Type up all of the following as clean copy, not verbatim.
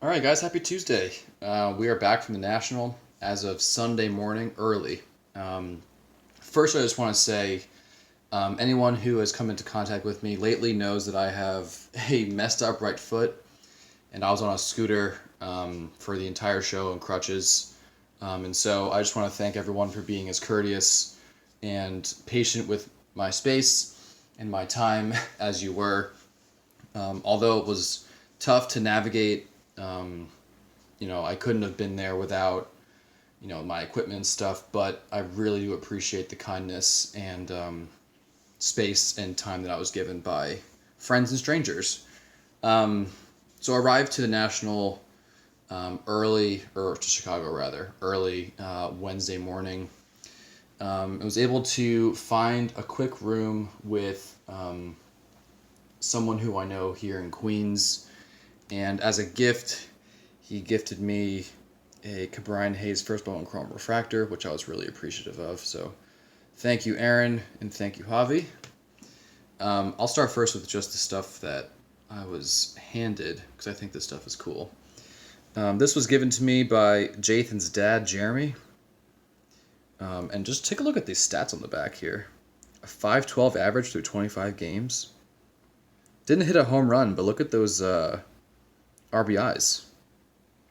All right, guys, happy Tuesday. We are back from the National as of Sunday morning early. Um, First, I just want to say anyone who has come into contact with me lately knows that I have a messed up right foot, and I was on a scooter for the entire show on crutches. And so I just want to thank everyone for being as courteous and patient with my space and my time as you were. Although it was tough to navigate, um, I couldn't have been there without, my equipment and stuff, but I really do appreciate the kindness and space and time that I was given by friends and strangers. Um, so I arrived to the National early, or to Chicago rather, early Wednesday morning. I was able to find a quick room with someone who I know here in Queens, and as a gift, he gifted me a Cabrian Hayes First Bone Chrome Refractor, which I was really appreciative of. So thank you, Aaron, and thank you, Javi. I'll start first with just the stuff that I was handed, because I think this stuff is cool. This was given to me by Jathan's dad, Jeremy. And just take a look at these stats on the back here. A 5.12 average through 25 games. Didn't hit a home run, but look at those RBIs.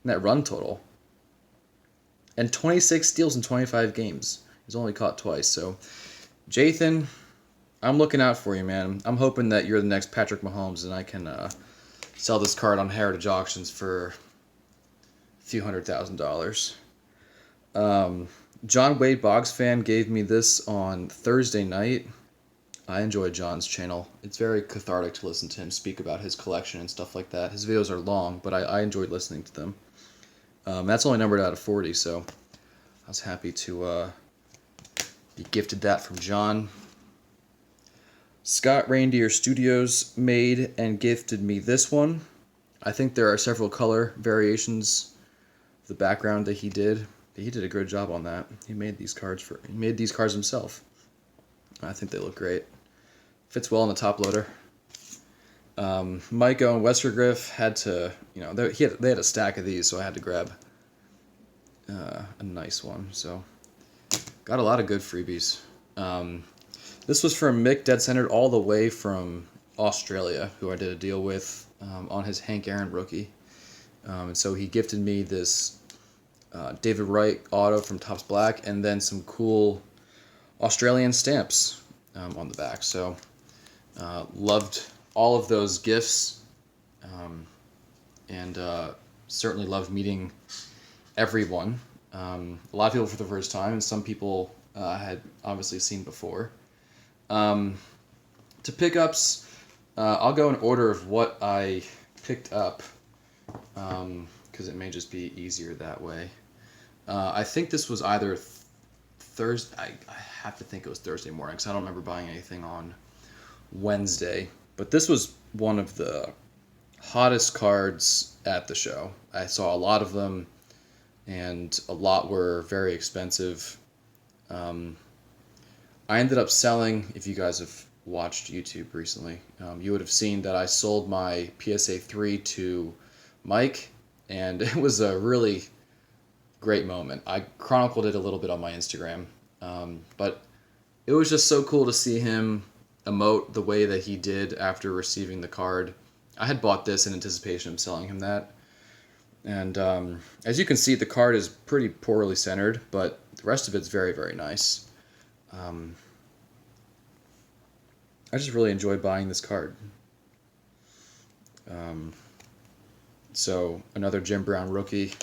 And that run total. And 26 steals in 25 games. He's only caught twice. So, Jathan, I'm looking out for you, man. I'm hoping that you're the next Patrick Mahomes and I can sell this card on Heritage Auctions for a few $100,000. John Wade Boggs fan gave me this on Thursday night. I enjoy John's channel. It's very cathartic to listen to him speak about his collection and stuff like that. His videos are long, but I enjoyed listening to them. That's only numbered out of 40, so I was happy to be gifted that from John. Scott Reindeer Studios made and gifted me this one. I think there are several color variations of the background that he did. He did a good job on that. He made these cards himself. I think they look great. Fits well on the top loader. Micah and Westergriff had to, they had a stack of these, so I had to grab a nice one. So got a lot of good freebies. This was from Mick Dead Centered all the way from Australia, who I did a deal with on his Hank Aaron rookie. And so he gifted me this David Wright auto from Topps Black, and then some cool Australian stamps on the back. So loved all of those gifts, and certainly loved meeting everyone. A lot of people for the first time, and some people I had obviously seen before. To pickups, I'll go in order of what I picked up, because it may just be easier that way. I think this was either Thursday. I have to think it was Thursday morning, because I don't remember buying anything on Wednesday. But this was one of the hottest cards at the show. I saw a lot of them, and a lot were very expensive. I ended up selling, if you guys have watched YouTube recently, you would have seen that I sold my PSA 3 to Mike, and it was a really great moment. I chronicled it a little bit on my Instagram, but it was just so cool to see him emote the way that he did after receiving the card. I had bought this in anticipation of selling him that, and as you can see, the card is pretty poorly centered, but the rest of it's very, very nice. I just really enjoyed buying this card. So another Jim Brown rookie.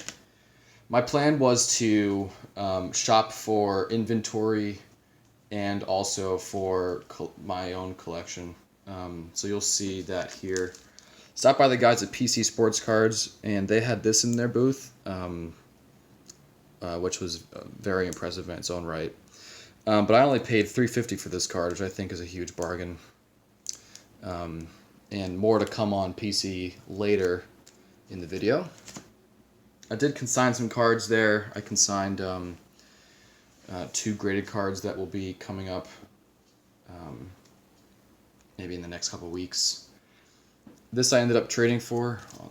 My plan was to shop for inventory and also for my own collection. So you'll see that here. Stop by the guys at PC Sports Cards, and they had this in their booth, which was very impressive in its own right. But I only paid $350 for this card, which I think is a huge bargain. And more to come on PC later in the video. I did consign some cards there. I consigned 2 graded cards that will be coming up maybe in the next couple weeks. This I ended up trading for. Oh,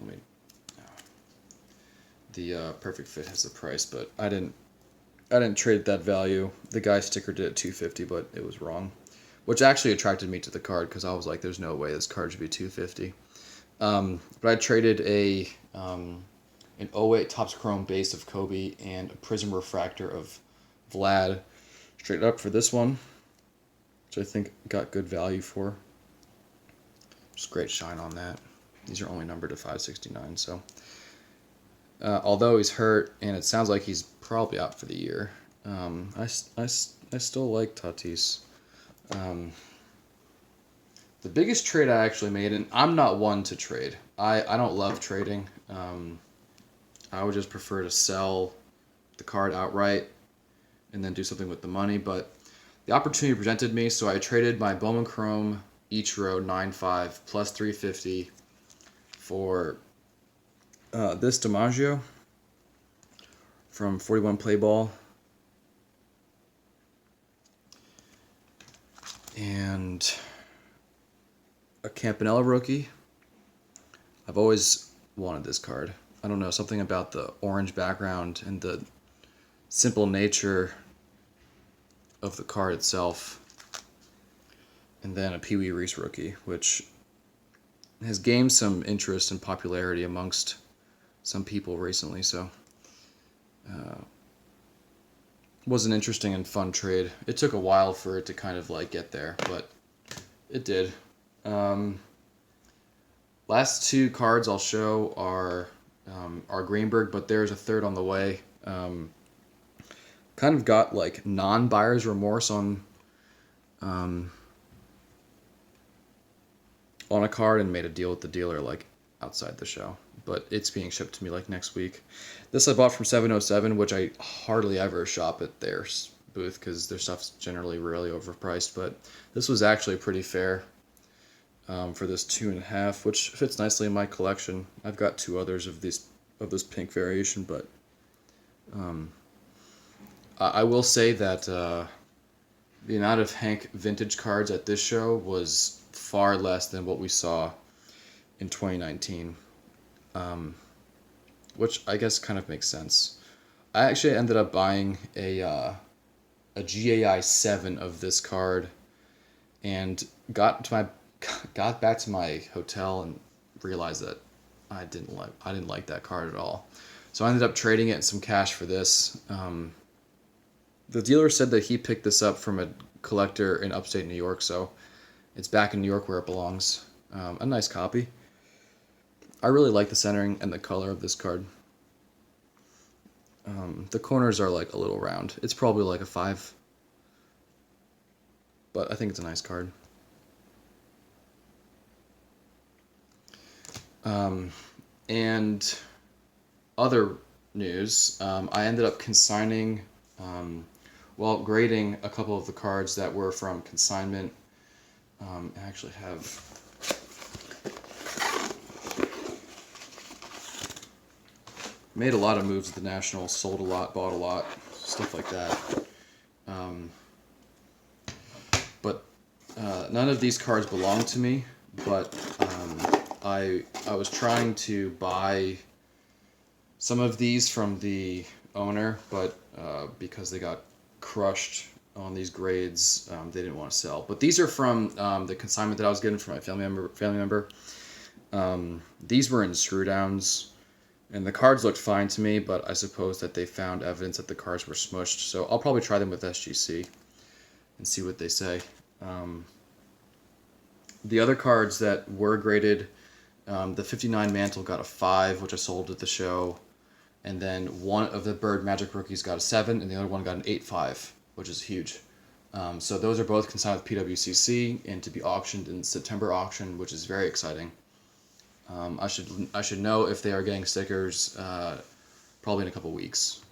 the Perfect Fit has the price, but I didn't trade that value. The guy stickered it at 250, but it was wrong, which actually attracted me to the card because I was like, "There's no way this card should be 250." But I traded an '08 Topps Chrome base of Kobe and a Prism Refractor of Vlad straight up for this one, which I think got good value for. Just great shine on that. These are only numbered to 569, so. Although he's hurt, and it sounds like he's probably out for the year, I still like Tatis. The biggest trade I actually made, and I'm not one to trade. I don't love trading. I would just prefer to sell the card outright and then do something with the money, but the opportunity presented me, so I traded my Bowman Chrome Ichiro 9.5 plus 350 for this DiMaggio from 41 Play Ball. And a Campanella rookie. I've always wanted this card. I don't know, something about the orange background and the simple nature of the card itself. And then a Pee Wee Reese rookie, which has gained some interest and popularity amongst some people recently, so was an interesting and fun trade. It took a while for it to kind of like get there, but it did. Last two cards I'll show are Greenberg, but there's a third on the way. Kind of got like non-buyer's remorse on a card and made a deal with the dealer like outside the show, but it's being shipped to me like next week. This I bought from 707, which I hardly ever shop at their booth because their stuff's generally really overpriced, but this was actually pretty fair for this 2.5, which fits nicely in my collection. I've got two others of this pink variation, but I will say that the amount of Hank vintage cards at this show was far less than what we saw in 2019, which I guess kind of makes sense. I actually ended up buying a GAI 7 of this card, and got back to my hotel and realized that I didn't like that card at all. So I ended up trading it in some cash for this. The dealer said that he picked this up from a collector in upstate New York, so it's back in New York where it belongs. A nice copy. I really like the centering and the color of this card. The corners are like a little round. It's probably like a 5, but I think it's a nice card. And other news, I ended up consigning, grading a couple of the cards that were from consignment. I actually have made a lot of moves at the National, sold a lot, bought a lot, stuff like that. But none of these cards belong to me, but I was trying to buy some of these from the owner, but because they got crushed on these grades, they didn't want to sell. But these are from the consignment that I was getting from my family member. These were in screw downs, and the cards looked fine to me, but I suppose that they found evidence that the cards were smushed. So I'll probably try them with SGC and see what they say. The other cards that were graded, the 59 Mantle got a 5, which I sold at the show. And then one of the Bird Magic rookies got a 7, and the other one got an 8.5, which is huge. So those are both consigned with PWCC and to be auctioned in September auction, which is very exciting. I should know if they are getting stickers probably in a couple weeks.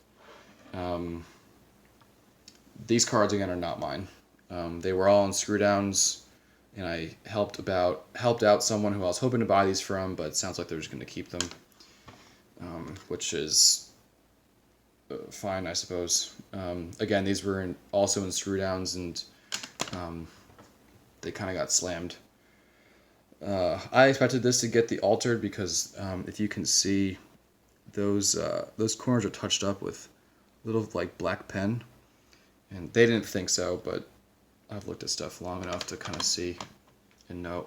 These cards again are not mine. They were all in screw downs, and I helped out someone who I was hoping to buy these from, but it sounds like they're just going to keep them. Which is fine, I suppose. Again, these were also in screw downs, and they kind of got slammed. I expected this to get the altered because if you can see those corners are touched up with little like black pen, and they didn't think so, but I've looked at stuff long enough to kind of see and know.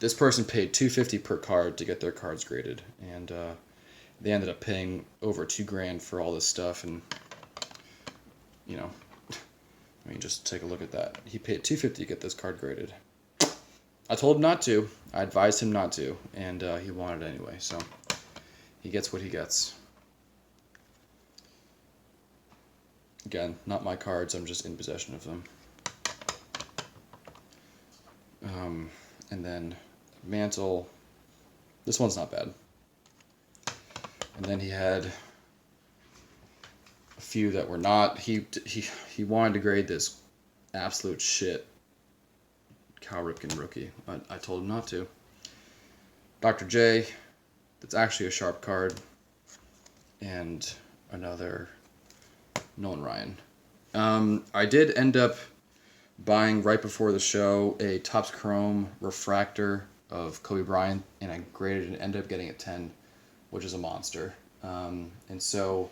This person paid $250 per card to get their cards graded, and they ended up paying over $2,000 for all this stuff. And you know, I mean, just take a look at that. He paid $250 to get this card graded. I told him not to. I advised him not to, and he wanted it anyway. So he gets what he gets. Again, not my cards. I'm just in possession of them. And then Mantle. This one's not bad. And then he had a few that were not. He wanted to grade this absolute shit Cal Ripken rookie. I told him not to. Dr. J. That's actually a sharp card. And another Nolan Ryan. I did end up buying right before the show a Topps Chrome refractor of Kobe Bryant, and I graded and ended up getting a 10, which is a monster. And so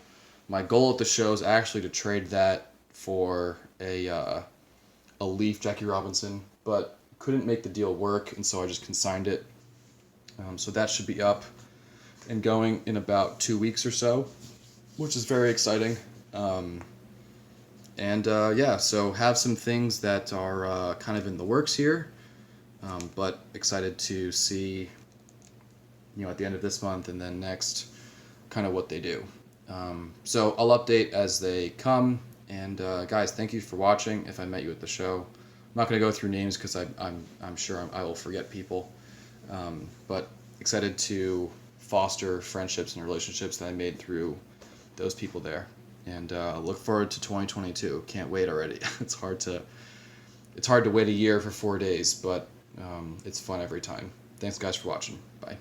my goal at the show is actually to trade that for a Leaf Jackie Robinson, but couldn't make the deal work, and so I just consigned it. So that should be up and going in about 2 weeks or so, which is very exciting. Yeah, so have some things that are kind of in the works here, but excited to see, at the end of this month and then next, kind of what they do. So I'll update as they come. And guys, thank you for watching. If I met you at the show, I'm not going to go through names because I'm sure I will forget people. But excited to foster friendships and relationships that I made through those people there. And look forward to 2022. Can't wait already. It's hard to wait a year for 4 days, but it's fun every time. Thanks guys for watching. Bye.